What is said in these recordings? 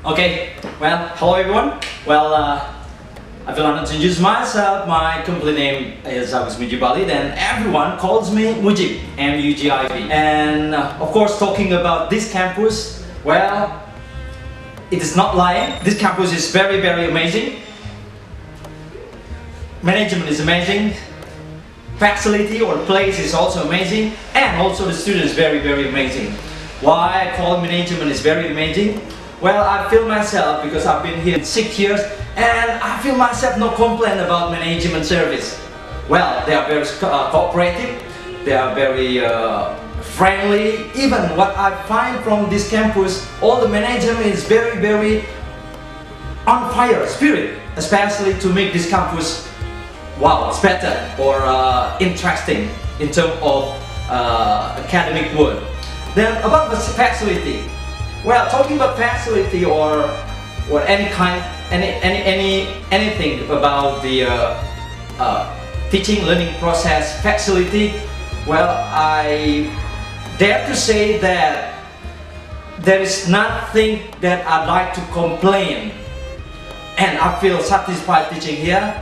Okay, well, hello everyone. Well, I feel honored to introduce myself. My complete name is Agus Mujibali, and everyone calls me Mujib, M-U-G-I-B. And of course, talking about this campus, well, it is not lying. This campus is very, very amazing. Management is amazing. Facility or place is also amazing, and also the students very, very amazing. Why I call management is very amazing? Well, I feel myself, because I've been here 6 years, and I feel myself no complaint about management service. Well, they are very cooperative, they are very friendly. Even what I find from this campus, all the management is very, very on fire spirit, especially to make this campus, wow, it's better or interesting in terms of academic work. Then about the facility. Well, talking about facility or anything about the teaching learning process facility, well, I dare to say that there is nothing that I'd like to complain, and I feel satisfied teaching here.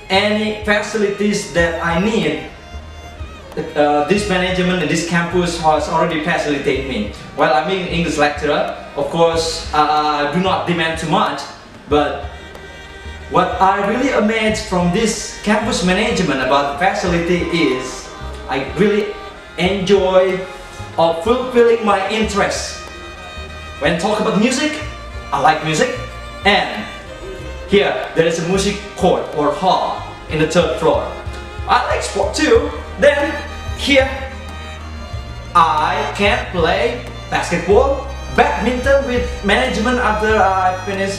Any facilities that I need, this management and this campus has already facilitated me. Well, I'm an English lecturer. Of course, I do not demand too much, but what I really amazed from this campus management about the facility is I really enjoy fulfilling my interests. When talk about music, I like music, and here there is a music court or hall in the 3rd floor. I like sport too. Then here I can play basketball, badminton with management after I finish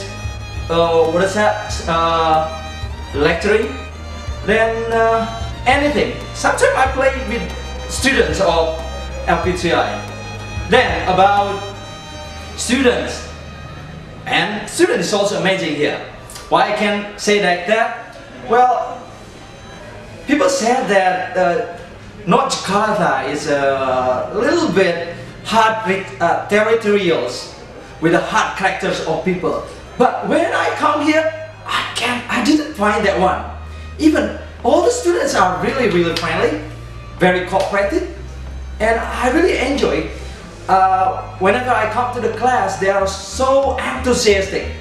lecturing. Then anything. Sometimes I play with students of LPTI. Then about students, and students is also amazing here. Why I can say like that? Well, people said that North Jakarta is a little bit hard territorials with the hard characters of people. But when I come here, I didn't find that one. Even all the students are really, really friendly, very cooperative, and I really enjoy. Whenever I come to the class, they are so enthusiastic.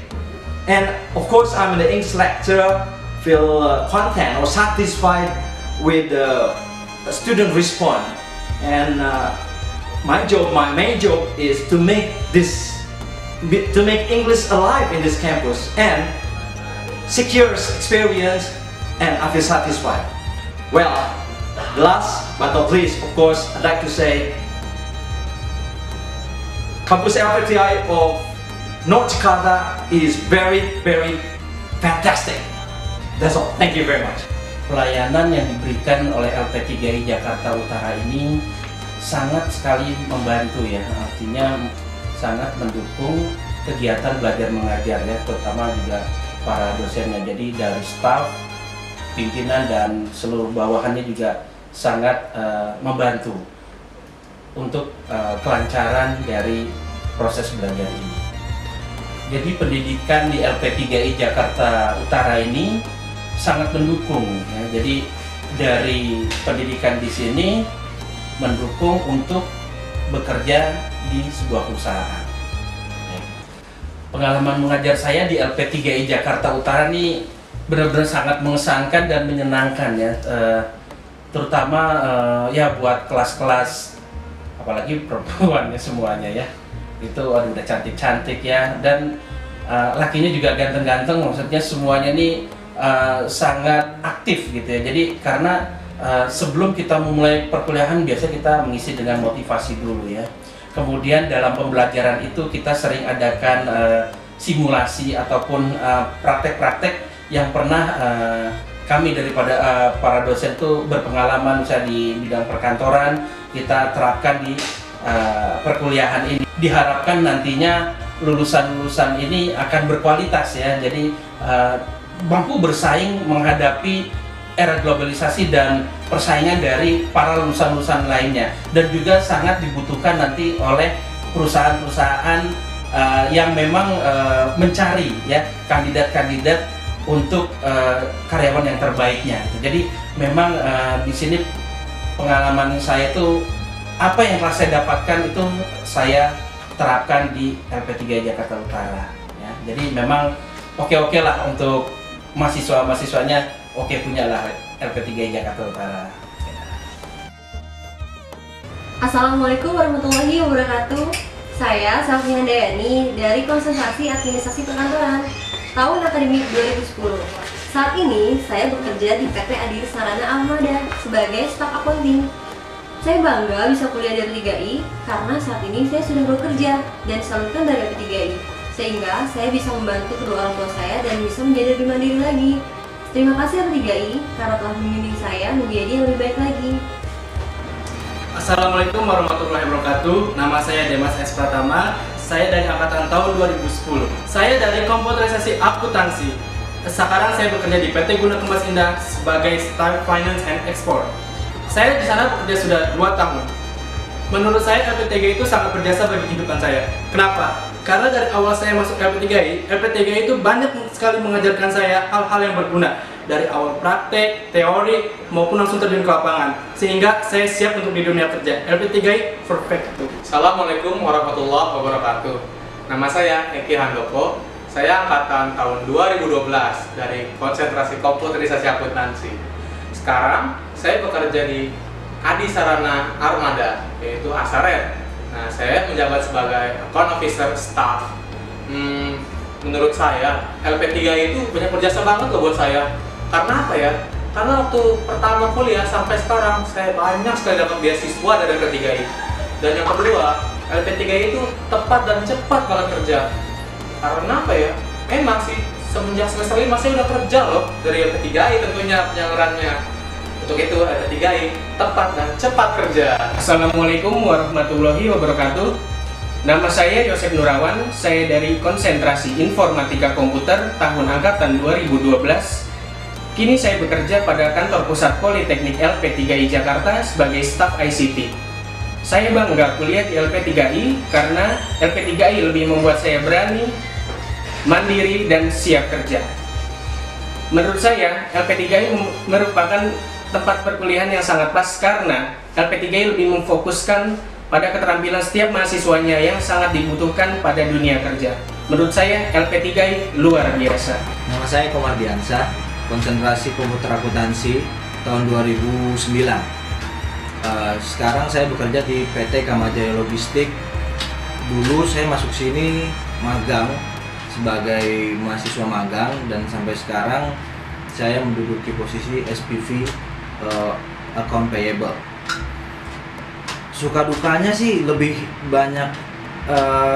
And of course, I'm an English lecturer, feel content or satisfied with the student response. And my main job is to make English alive in this campus and secure experience, and I feel satisfied. Well, last but not least, of course, I'd like to say Campus LPTI of North Jakarta is very, very fantastic. That's all. Thank you very much. Pelayanan yang diberikan oleh LP3I Jakarta Utara ini sangat sekali membantu ya, artinya sangat mendukung kegiatan belajar mengajar ya, terutama juga para dosennya. Jadi dari staf, pimpinan dan seluruh bawahannya juga sangat membantu untuk kelancaran dari proses belajar ini. Jadi pendidikan di LP3I Jakarta Utara ini sangat mendukung ya. Jadi dari pendidikan di sini mendukung untuk bekerja di sebuah perusahaan. Pengalaman mengajar saya di LP3I Jakarta Utara ini benar-benar sangat mengesankan dan menyenangkan ya, terutama ya buat kelas-kelas, apalagi perempuannya semuanya ya, itu aduh, udah cantik-cantik ya, dan lakinya juga ganteng-ganteng, maksudnya semuanya nih sangat aktif gitu ya. Jadi karena sebelum kita memulai perkuliahan biasa kita mengisi dengan motivasi dulu ya. Kemudian dalam pembelajaran itu kita sering adakan simulasi ataupun praktek-praktek yang pernah kami daripada para dosen itu berpengalaman misalnya di bidang perkantoran, kita terapkan di perkuliahan ini. Diharapkan nantinya lulusan-lulusan ini akan berkualitas ya, jadi mampu bersaing menghadapi era globalisasi dan persaingan dari para lulusan-lulusan lainnya, dan juga sangat dibutuhkan nanti oleh perusahaan-perusahaan yang memang mencari ya kandidat-kandidat untuk karyawan yang terbaiknya. Jadi memang di sini pengalaman saya itu apa yang telah saya dapatkan itu saya terapkan di LP3I Jakarta Utara. Ya. Jadi memang oke lah untuk mahasiswa-mahasiswanya, oke punyalah LP3I Jakarta Utara. Assalamualaikum warahmatullahi wabarakatuh. Saya Selvi Handayani dari Konsentrasi Administrasi Perkantoran tahun akademik 2010. Saat ini saya bekerja di PT Adi Sarana Armada sebagai staf accounting. Saya bangga bisa kuliah di LP3I karena saat ini saya sudah bekerja dan disalurkan dari LP3I, sehingga saya bisa membantu kedua orang tua saya dan bisa menjadi lebih mandiri lagi. Terima kasih LP3I karena telah membimbing saya menjadi yang lebih baik lagi. Assalamualaikum warahmatullahi wabarakatuh. Nama saya Demas S. Pratama. Saya dari angkatan tahun 2010. Saya dari komputerisasi akuntansi. Sekarang saya bekerja di PT Guna Kembas Indah sebagai Staff Finance and Export. Saya di sana bekerja sudah 2 tahun. Menurut saya LP3I itu sangat berjasa bagi kehidupan saya. Kenapa? Karena dari awal saya masuk LP3I itu banyak sekali mengajarkan saya hal-hal yang berguna. Dari awal praktek, teori, maupun langsung terjun ke lapangan. Sehingga saya siap untuk di dunia kerja. LP3I perfect. Assalamualaikum warahmatullahi wabarakatuh. Nama saya Eki Handoko. Saya angkatan tahun 2012 dari Konsentrasi Komputerisasi Akuntansi. Sekarang saya bekerja di Adi Sarana Armada, yaitu Asaret. Nah, saya menjabat sebagai Account Officer Staff. Menurut saya, LP3I itu banyak berjasa banget loh buat saya. Karena apa ya? Karena waktu pertama kuliah sampai sekarang, saya banyak sekali dapat beasiswa dari LP3I. Dan yang kedua, LP3I itu tepat dan cepat banget kerja. Karena apa ya? Emang sih, semenjak semester 5 saya udah kerja loh dari LP3I tentunya penyelenggaraannya. Untuk itu LP3I tepat dan cepat kerja. Assalamualaikum warahmatullahi wabarakatuh. Nama saya Yosef Nurawan. Saya dari Konsentrasi Informatika Komputer tahun angkatan 2012. Kini saya bekerja pada kantor pusat Politeknik LP3I Jakarta sebagai staf ICT. Saya bangga kuliah di LP3I karena LP3I lebih membuat saya berani, mandiri, dan siap kerja. Menurut saya, LP3I merupakan tempat perkuliahan yang sangat pas karena LP3I lebih memfokuskan pada keterampilan setiap mahasiswanya yang sangat dibutuhkan pada dunia kerja. Menurut saya, LP3I luar biasa. Nama saya Komar Diansah, Konsentrasi Komputer Akuntansi tahun 2009. Sekarang saya bekerja di PT Kamajaya Logistik. Dulu saya masuk sini magang sebagai mahasiswa magang dan sampai sekarang saya menduduki posisi SPV Account Payable. Suka dukanya sih lebih banyak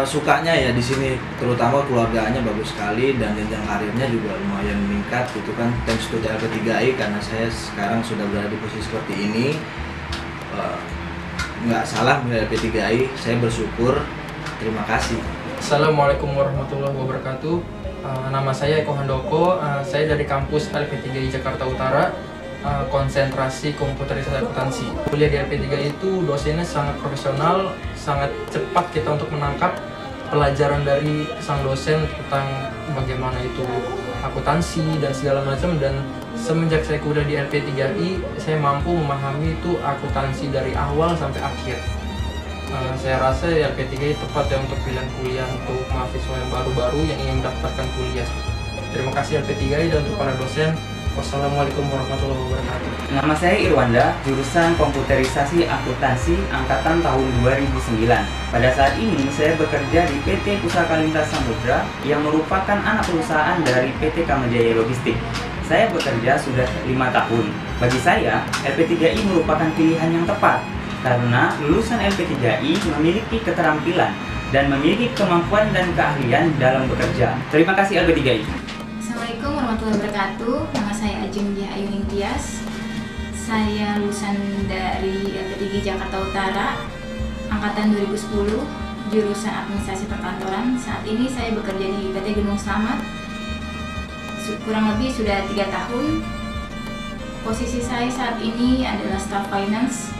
sukanya ya di sini, terutama keluarganya bagus sekali dan jenjang karirnya juga lumayan meningkat gitu kan, thanks to LP3I karena saya sekarang sudah berada di posisi seperti ini. Nggak salah milih LP3I, saya bersyukur, terima kasih. Assalamualaikum warahmatullahi wabarakatuh. Nama saya Eko Handoko, saya dari kampus LP3I Jakarta Utara, konsentrasi komputerisasi akuntansi. Kuliah di LP3I itu dosennya sangat profesional, sangat cepat kita untuk menangkap pelajaran dari sang dosen tentang bagaimana itu akuntansi dan segala macam. Dan semenjak saya kuliah di LP3I, saya mampu memahami itu akuntansi dari awal sampai akhir. Saya rasa LP3I tepat ya untuk pilihan kuliah untuk mahasiswa yang baru-baru yang ingin mendaftarkan kuliah. Terima kasih LP3I dan untuk para dosen. Wassalamualaikum warahmatullahi wabarakatuh. Nama saya Irwanda, jurusan Komputerisasi Akuntansi angkatan tahun 2009. Pada saat ini saya bekerja di PT Pusaka Lintas Samudra yang merupakan anak perusahaan dari PT Kamajaya Logistik. Saya bekerja sudah 5 tahun. Bagi saya, LP3I merupakan pilihan yang tepat karena lulusan LP3I memiliki keterampilan dan memiliki kemampuan dan keahlian dalam bekerja. Terima kasih LP3I. Assalamualaikum warahmatullahi wabarakatuh. Nama saya Ajeng Dia Ayuning Tias. Saya lulusan dari LP3I Jakarta Utara angkatan 2010, jurusan Administrasi Perkantoran. Saat ini saya bekerja di PT Gunung Slamet. Kurang lebih sudah 3 tahun. Posisi saya saat ini adalah Staff Finance.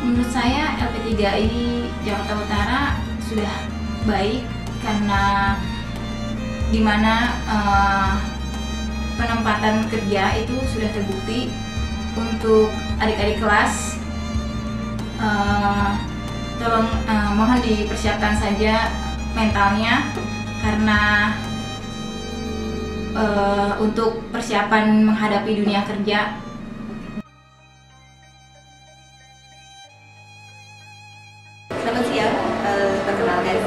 Menurut saya LP3I Jakarta Utara sudah baik karena dimana penempatan kerja itu sudah terbukti. Untuk adik-adik kelas, tolong mohon dipersiapkan saja mentalnya, karena untuk persiapan menghadapi dunia kerja. Selamat siang, perkenalkan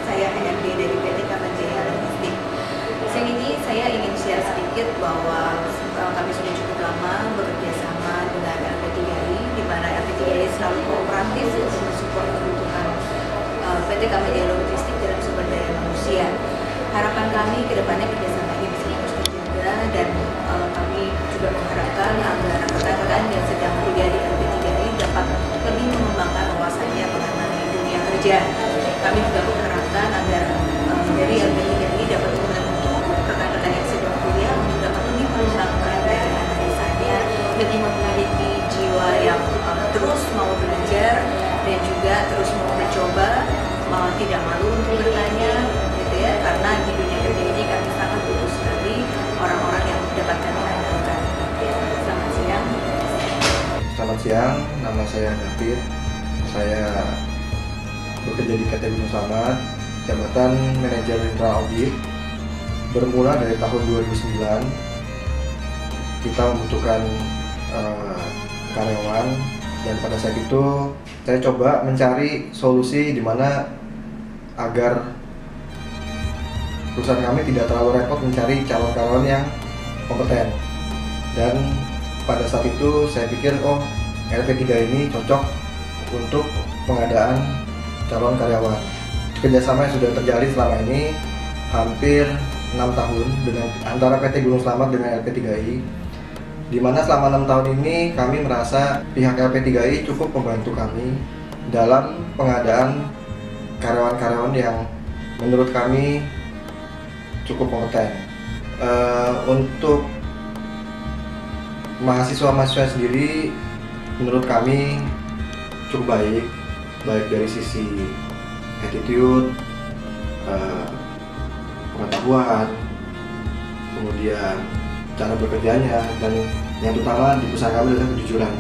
saya HRD dari PT Kamajaya Logistik. Siang ini saya ingin share sedikit bahwa kami sudah cukup lama bekerja sama dengan LP3I, di mana LP3I selalu kooperatif untuk mensupport kebutuhan PT Kamajaya Logistik dalam sumber daya manusia. Harapan kami ke depannya kerjasama ini bisa terus terjaga, dan kami juga mengharapkan agar rekan-rekan yang sedang kuliah di LP3I dapat lebih mengembangkan wawasannya mengenai dunia kerja. Kami juga mengharapkan agar dari LP3I dapat membantu rekan-rekan yang sedang kuliah untuk dapat lebih mengembangkan daya analisanya, lebih memiliki jiwa yang terus mau belajar dan juga terus mau mencoba, tidak malu untuk bertanya, gitu ya, karena di dunia kerja ini kami sangat butuh sekali orang-orang yang dapat kami andalkan. Selamat siang. Selamat siang, nama saya David. Saya bekerja di PT Gunung Slamet, jabatan manajer internal audit. Bermula dari tahun 2009, kita membutuhkan karyawan, dan pada saat itu saya coba mencari solusi di mana agar perusahaan kami tidak terlalu repot mencari calon karyawan yang kompeten. Dan pada saat itu saya pikir, LP3 ini cocok untuk pengadaan calon karyawan. Kerjasama yang sudah terjalin selama ini hampir 6 tahun dengan antara PT Gunung Slamet dengan LP3I, di mana selama 6 tahun ini kami merasa pihak LP3I cukup membantu kami dalam pengadaan karyawan-karyawan yang menurut kami cukup kompeten. Untuk mahasiswa-mahasiswa sendiri menurut kami cukup baik dari sisi attitude, pengetahuan, kemudian cara bekerjanya, dan yang utama di perusahaan kami adalah kejujuran.